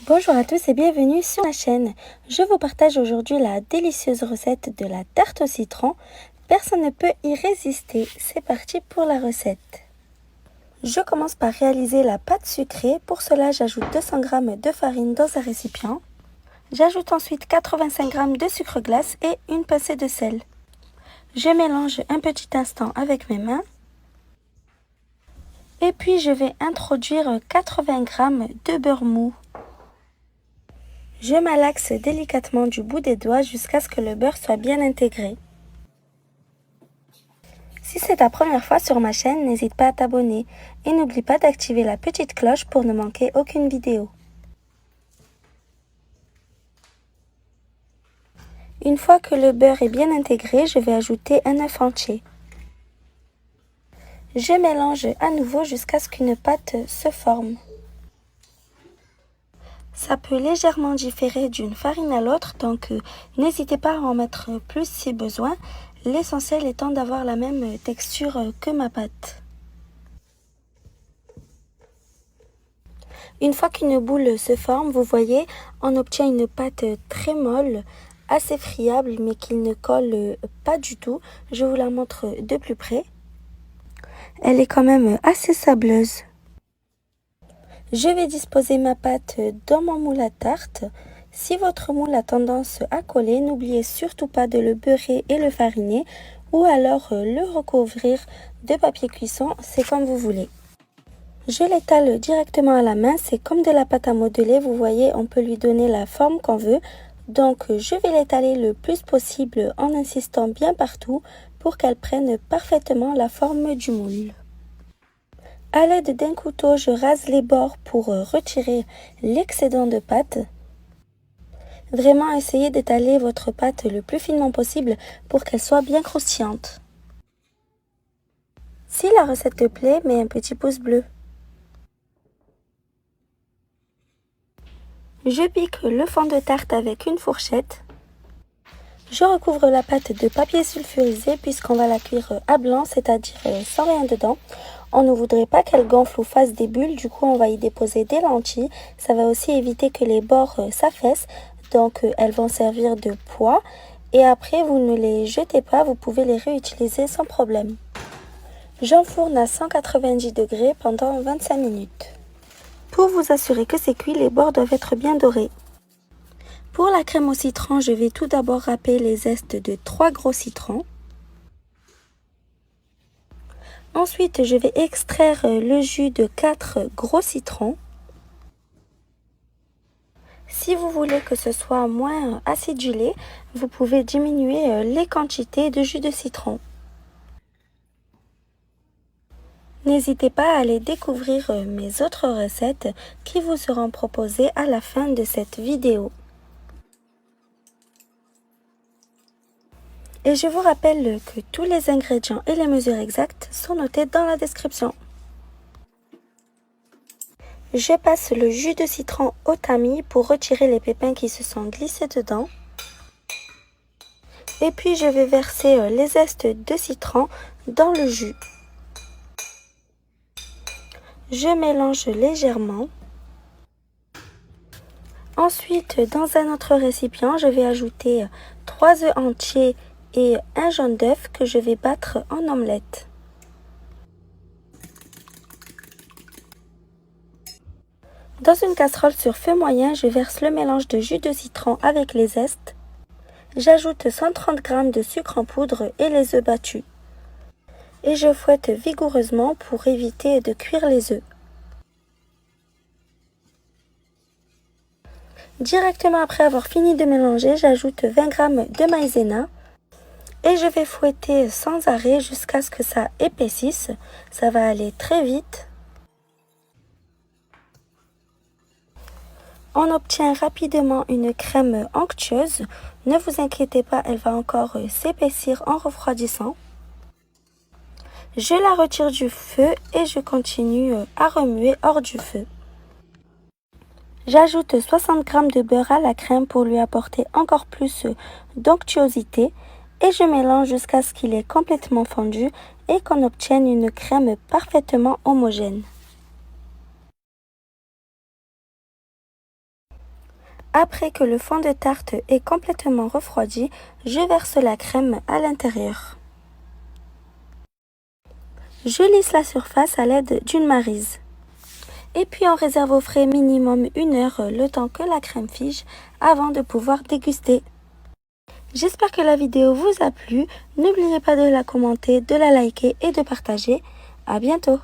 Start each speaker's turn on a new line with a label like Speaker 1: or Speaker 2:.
Speaker 1: Bonjour à tous et bienvenue sur ma chaîne. Je vous partage aujourd'hui la délicieuse recette de la tarte au citron. Personne ne peut y résister. C'est parti pour la recette. Je commence par réaliser la pâte sucrée. Pour cela, j'ajoute 200 g de farine dans un récipient. J'ajoute ensuite 85 g de sucre glace et une pincée de sel. Je mélange un petit instant avec mes mains. Et puis je vais introduire 80 g de beurre mou. Je malaxe délicatement du bout des doigts jusqu'à ce que le beurre soit bien intégré. Si c'est ta première fois sur ma chaîne, n'hésite pas à t'abonner et n'oublie pas d'activer la petite cloche pour ne manquer aucune vidéo. Une fois que le beurre est bien intégré, je vais ajouter un œuf entier. Je mélange à nouveau jusqu'à ce qu'une pâte se forme. Ça peut légèrement différer d'une farine à l'autre, donc n'hésitez pas à en mettre plus si besoin. L'essentiel étant d'avoir la même texture que ma pâte. Une fois qu'une boule se forme, vous voyez, on obtient une pâte très molle, assez friable, mais qui ne colle pas du tout. Je vous la montre de plus près. Elle est quand même assez sableuse. Je vais disposer ma pâte dans mon moule à tarte. Si votre moule a tendance à coller, n'oubliez surtout pas de le beurrer et le fariner ou alors le recouvrir de papier cuisson, c'est comme vous voulez. Je l'étale directement à la main, c'est comme de la pâte à modeler, vous voyez, on peut lui donner la forme qu'on veut. Donc je vais l'étaler le plus possible en insistant bien partout pour qu'elle prenne parfaitement la forme du moule. À l'aide d'un couteau, je rase les bords pour retirer l'excédent de pâte. Vraiment, essayez d'étaler votre pâte le plus finement possible pour qu'elle soit bien croustillante. Si la recette te plaît, mets un petit pouce bleu. Je pique le fond de tarte avec une fourchette. Je recouvre la pâte de papier sulfurisé puisqu'on va la cuire à blanc, c'est-à-dire sans rien dedans. On ne voudrait pas qu'elle gonfle ou fasse des bulles, du coup on va y déposer des lentilles. Ça va aussi éviter que les bords s'affaissent, donc elles vont servir de poids. Et après vous ne les jetez pas, vous pouvez les réutiliser sans problème. J'enfourne à 190 degrés pendant 25 minutes. Pour vous assurer que c'est cuit, les bords doivent être bien dorés. Pour la crème au citron, je vais tout d'abord râper les zestes de 3 gros citrons. Ensuite, je vais extraire le jus de 4 gros citrons. Si vous voulez que ce soit moins acidulé, vous pouvez diminuer les quantités de jus de citron. N'hésitez pas à aller découvrir mes autres recettes qui vous seront proposées à la fin de cette vidéo. Et je vous rappelle que tous les ingrédients et les mesures exactes sont notés dans la description. Je passe le jus de citron au tamis pour retirer les pépins qui se sont glissés dedans. Et puis je vais verser les zestes de citron dans le jus. Je mélange légèrement. Ensuite, dans un autre récipient, je vais ajouter 3 œufs entiers et un jaune d'œuf que je vais battre en omelette. Dans une casserole sur feu moyen, je verse le mélange de jus de citron avec les zestes. J'ajoute 130 g de sucre en poudre et les œufs battus. Et je fouette vigoureusement pour éviter de cuire les œufs. Directement après avoir fini de mélanger, j'ajoute 20 g de maïzena. Et je vais fouetter sans arrêt jusqu'à ce que ça épaississe. Ça va aller très vite. On obtient rapidement une crème onctueuse. Ne vous inquiétez pas, elle va encore s'épaissir en refroidissant. Je la retire du feu et je continue à remuer hors du feu. J'ajoute 60 g de beurre à la crème pour lui apporter encore plus d'onctuosité. Et je mélange jusqu'à ce qu'il est complètement fondu et qu'on obtienne une crème parfaitement homogène. Après que le fond de tarte est complètement refroidi, je verse la crème à l'intérieur. Je lisse la surface à l'aide d'une maryse. Et puis on réserve au frais minimum 1 heure le temps que la crème fige avant de pouvoir déguster. J'espère que la vidéo vous a plu. N'oubliez pas de la commenter, de la liker et de partager. À bientôt!